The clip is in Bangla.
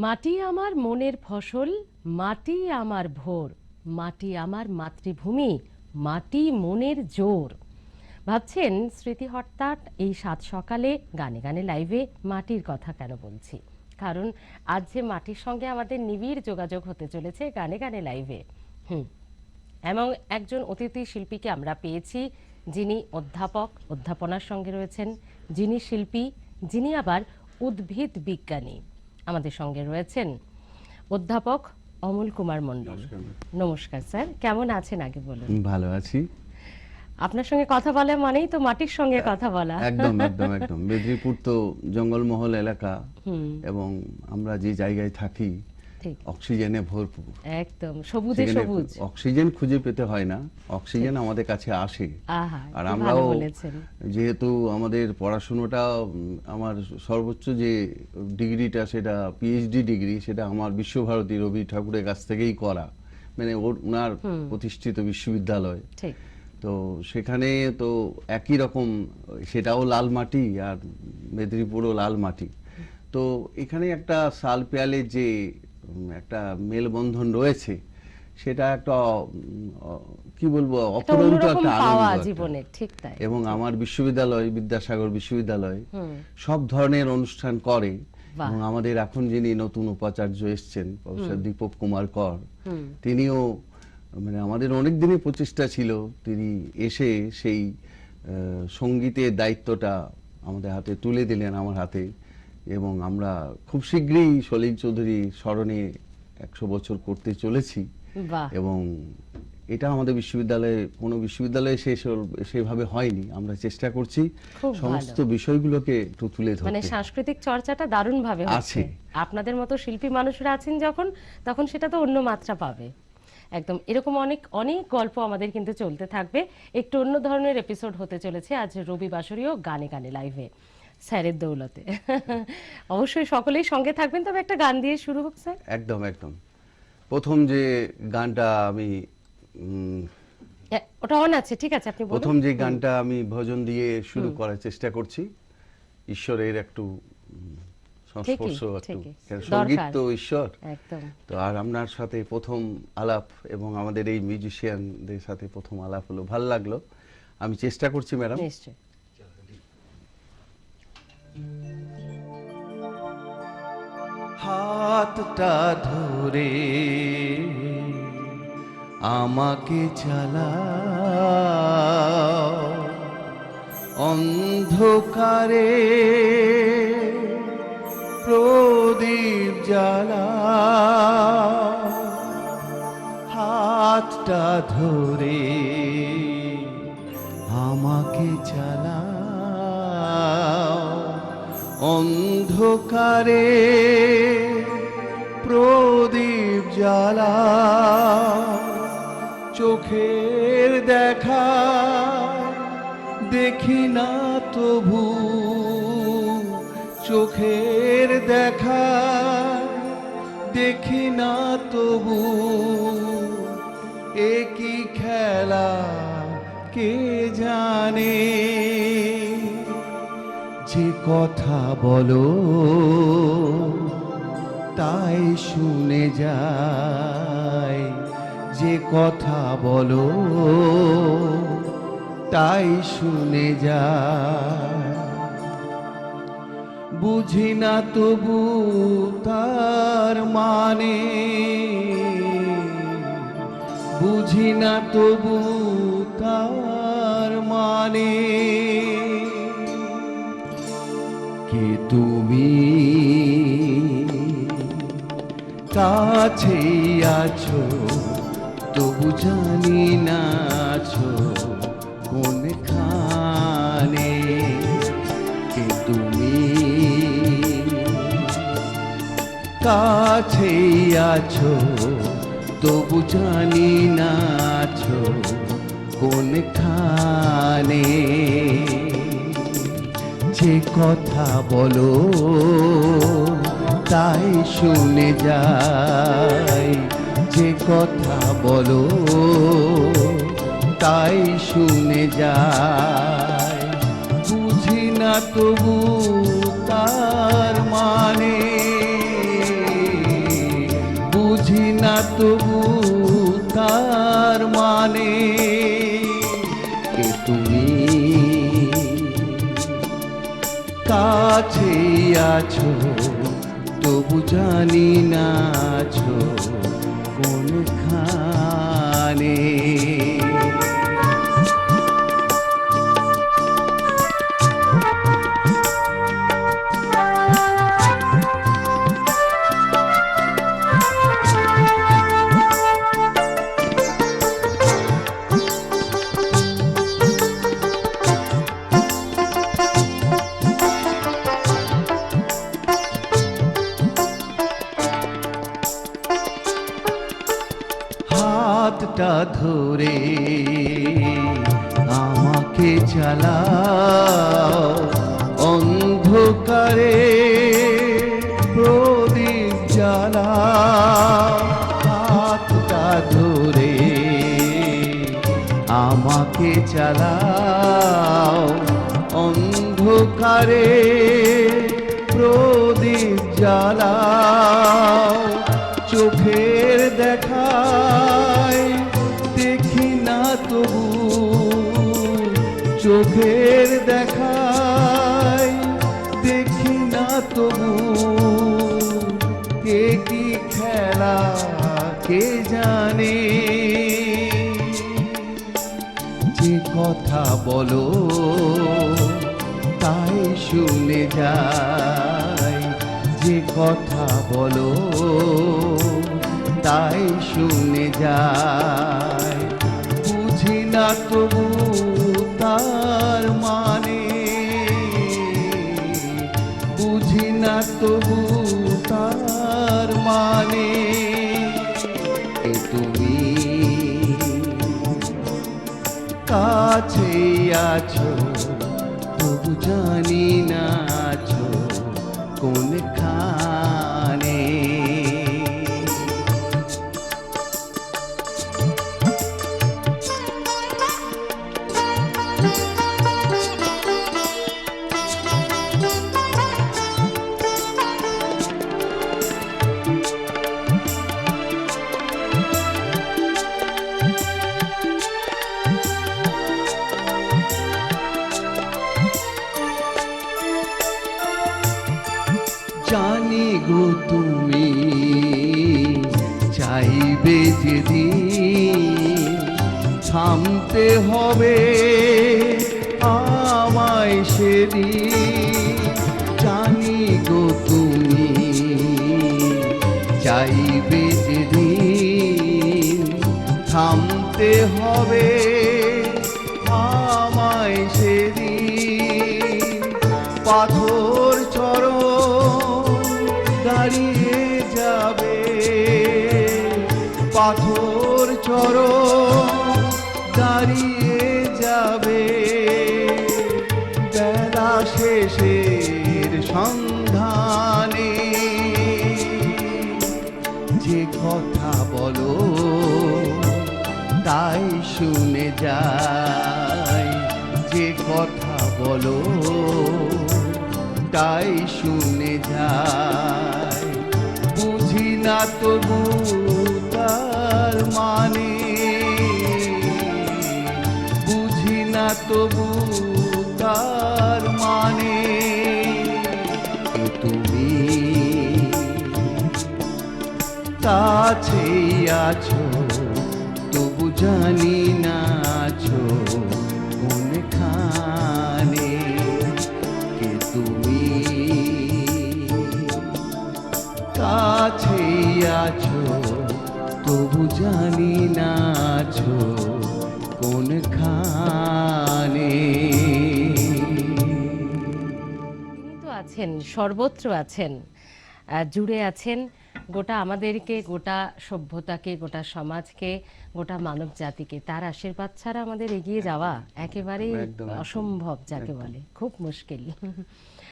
মাটি আমার মনের ফসল, মাটি আমার ভোর, মাটি আমার মাতৃভূমি, মাটি মনের জোর। ভাবছেন স্মৃতি হঠাৎ এই সাত সকালে গানে গানে লাইভে মাটির কথা কেন বলছি? কারণ আজ যে মাটির সঙ্গে আমাদের নিবিড় যোগাযোগ হতে চলেছে গানে গানে লাইভে। এবং একজন অতিথি শিল্পীকে আমরা পেয়েছি, যিনি অধ্যাপক, অধ্যাপনার সঙ্গে রয়েছেন, যিনি শিল্পী, যিনি আবার উদ্ভিদ বিজ্ঞানী। আমাদের সঙ্গে রয়েছেন অধ্যাপক অমল কুমার মণ্ডল। নমস্কার স্যার, কেমন আছেন আগে বলুন? ভালো আছি। আপনার সঙ্গে কথা বলা মানেই তো মাটির সঙ্গে কথা বলা। একদম একদম একদম। মেদিনীপুর তো জঙ্গলমহল এলাকা এবং আমরা যে জায়গায় থাকি অক্সিজেনে ভরপুর, একদম সবুজে সবুজ। অক্সিজেন খুঁজে পেতে হয় না, অক্সিজেন আমাদের কাছে আসে। আর আমরাও যেহেতু আমাদের পড়াশোনাটা, আমার সর্বোচ্চ যে ডিগ্রিটা সেটা পিএইচডি ডিগ্রি, সেটা আমার বিশ্বভারতী রবি ঠাকুরের কাছ থেকেই করা, মানে ওনার প্রতিষ্ঠিত বিশ্ববিদ্যালয়। তো সেখানে তো একই রকম, সেটাও লাল মাটি আর মেদিনীপুরও লাল মাটি। তো এখানে একটা সাল পেয়ালের যে একটা মেলবন্ধন রয়েছে, সেটা একটা কি বলবো, অপরন্ত একটা আনন্দ জীবনের। ঠিক তাই। এবং আমার বিশ্ববিদ্যালয়, বিদ্যাসাগর বিশ্ববিদ্যালয় সব ধরনের অনুষ্ঠান করে। এবং আমাদের এখন যিনি নতুন উপাচার্য এসছেন প্রফেসর দীপক কুমার কর, তিনিও মানে আমাদের অনেক দিনের প্রচেষ্টা ছিল, তিনি এসে সেই সঙ্গীতের দায়িত্বটা আমাদের হাতে তুলে দিলেন, আমার হাতে। এবং আমরা খুব শীঘ্রই সলিল চৌধুরী স্মরণে 100 বছর করতে চলেছি। এবং এটা আমাদের বিশ্ববিদ্যালয়ে, কোনো বিশ্ববিদ্যালয়ে সেভাবে হয়নি। আমরা চেষ্টা করছি সমস্ত বিষয়গুলোকে একটু তুলে ধরতে। মানে সাংস্কৃতিক চর্চাটা দারুণ ভাবে হচ্ছে। আপনাদের মতো শিল্পী মানুষরা আছেন যখন, তখন সেটা তো অন্য মাত্রা পাবে। একদম এরকম অনেক অনেক গল্প আমাদের কিন্তু চলতে থাকবে। একটু অন্য ধরনের এপিসোড হতে চলেছে আজ রবিবাসরীয় গানে গানে লাইভে স্যারের দৌলতে। অবশ্যই সকলেই সঙ্গে থাকবেন। তবে একটা গান দিয়ে শুরু হোক স্যার। একদম একদম। প্রথম যে গানটা আমি, ওটা অন আছে, ঠিক আছে আপনি বলুন। প্রথম যে গানটা আমি ভজন দিয়ে শুরু করার চেষ্টা করছি, ঈশ্বরের একটু সংস্পর্শ, একটু সঙ্গীত তো ঈশ্বর। তো আর আপনার সাথে প্রথম আলাপ এবং আমাদের এই মিউজিশিয়ানদের সাথে প্রথম আলাপ হলো, ভালো লাগলো। আমি চেষ্টা করছি ম্যাডাম। নিশ্চয়ই। হাতটা ধরে আমাকে চালাও, অন্ধকারে প্রদীপ জ্বালাও, হাতটা ধরে আমাকে চালাও, অন্ধকারে প্রদীপ জ্বালাও, চোখের দেখা দেখি না তবু, চোখের দেখা দেখি না তবু, এ কি খেলা কে জানে, যে কথা বলো তাই শুনে যায়, যে কথা বলো তাই শুনে যায়, বুঝি না তবু তার মানে, বুঝি না তবু তার মানে, কে তুমি কাছে আছো তবু জানি না আছো কোনখানে, কে তুমি কাছে আছো তবু জানি না আছো কোনখানে, যে কথা বলো তাই শুনে যাই, যে কথা বলো তাই শুনে যায়, বুঝি না তবু তার মানে, তবু তার মানে কে তুমি কাছে আছো তবু জানি না আছো কোনখানে হাতটা ধরে আমাকে চালাও অন্ধকারে প্রদীপ জ্বালাও হাতটা ধরে আমাকে চালাও অন্ধকারে প্রদীপ জ্বালাও চোখের দেখায় দেখি না তবু চোখের দেখায় দেখি না তবু কে কি খেলা কে জানে যে কথা বলো তাই শুনে যায় যে কথা বলো তাই শুনে যায় বুঝি না তবু তার মানে বুঝি না তবু তার মানে কে তুমি কাছে আছো তবু জানি না আছো কোনখানে জানি গো তুমি চাইবে যেদিন থামতে হবে আমায় সেদিন জানি গো তুমি চাইবে যেদিন থামতে হবে আমায় সেদিন পাথর চরণ দাঁড়িয়ে যাবে পাথর চরণ দাঁড়িয়ে যাবে বেলা শেষের সন্ধানে যে কথা বলো তাই শুনে যায় যে কথা বলো তাই শুনে যায় বুঝি না তবু তার মানে বুঝি না তবু তার মানে কে তুমি কাছে আছো তবু জানি না আছো কোনখানে কে তুমি কাছে আছো তবু জানি না আছো কোনখানে তিনি তো আছেন সর্বত্র আছেন জুড়ে আছেন গোটা আমাদেরকে গোটা সভ্যতাকে গোটা সমাজকে গোটা মানব জাতিকে তার আশীর্বাদ ছাড়া আমাদের এগিয়ে যাওয়া একেবারেই অসম্ভব যাকে বলে খুব মুশকিল